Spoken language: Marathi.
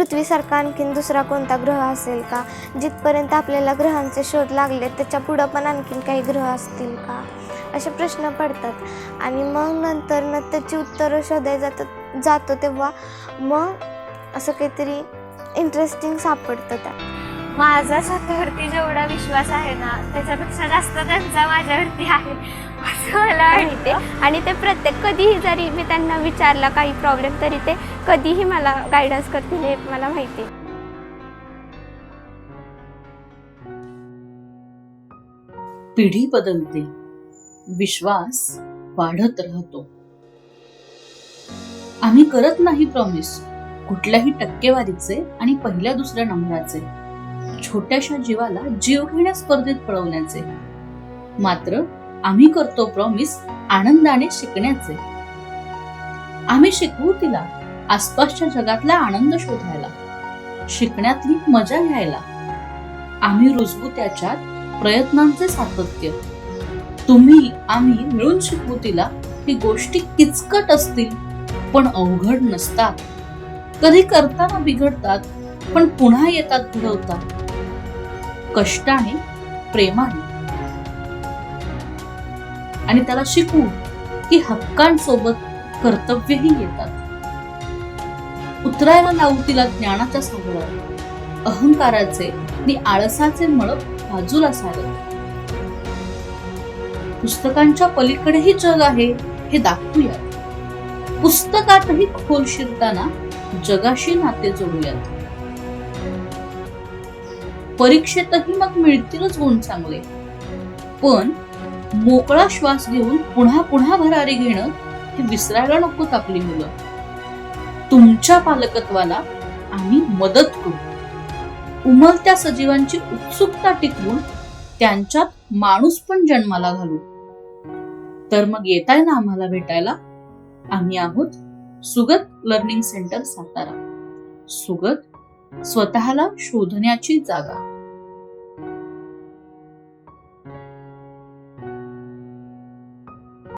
पृथ्वीसारखा आणखीन दुसरा कोणता ग्रह असेल का, जिथपर्यंत आपल्याला ग्रहांचे शोध लागले त्याच्या पुढं पण आणखीन काही ग्रह असतील का, असे प्रश्न पडतात. आणि मग नंतर त्याची उत्तरं शोधायला जातो तेव्हा मग असं काहीतरी इंटरेस्टिंग सापडतं त्यात. माझा स्वतःवरती जेवढा विश्वास आहे ना त्याच्यापेक्षा जास्त त्यांचा माझ्यावरती आहे असं मला वाटतं. आणि ते प्रत्येक कधीही जरी मी त्यांना विचारला काही प्रॉब्लेम तरी ते कधीही मला गायडन्स करतील हे मला माहिती. पिढी बदलते, विश्वास वाढत राहतो. आम्ही करत नाही प्रॉमिस कुठल्याही टक्केवारीचे आणि पहिल्या दुसऱ्या नंबराचे, छोट्याशा जीवाला जीव घेण्या स्पर्धेत पळवण्याचे. मात्र आम्ही करतो प्रॉमिस आनंदाने शिकण्याचे. आम्ही शिकवू तिला आसपासच्या जगातला आनंद शोधायला, शिकण्यातली मजा घ्यायला. आम्ही रुजवू त्याच्यात प्रयत्नांचे सातत्य. तुम्ही आम्ही मिळून शिकवू तिला की गोष्टी किचकट असतील पण अवघड नसतात. कधी करताना बिघडतात पण पुन्हा येतात घडवतात, कष्टाने प्रेमाने. आणि त्याला शिकवू की हक्कांसोबत कर्तव्यही येतात. उतरायला लावू तिला ज्ञानाच्या सागरात, अहंकाराचे आणि आळसाचे मळप बाजूला सारत. पुस्तकांच्या पलीकडेही जग आहे हे दाखवूयात. पुस्तकातही खोल शिरताना जगाशी नाते जोडूयात. परीक्षेतही मग मिळतीलच गुण चांगले, पण मोकळा श्वास घेऊन पुन्हा पुन्हा भरारी घेणं हे विसरायला नकोत आपली मुलं. तुमच्या पालकत्वाला आम्ही मदत करू. उमलत्या सजीवांची उत्सुकता टिकवून त्यांच्यात माणूस पण जन्माला घालू. तर मग येताय ना आम्हाला भेटायला? आम्ही आहोत सुगत लर्निंग सेंटर सातारा. सुगत, स्वतःला शोधण्याची जागा.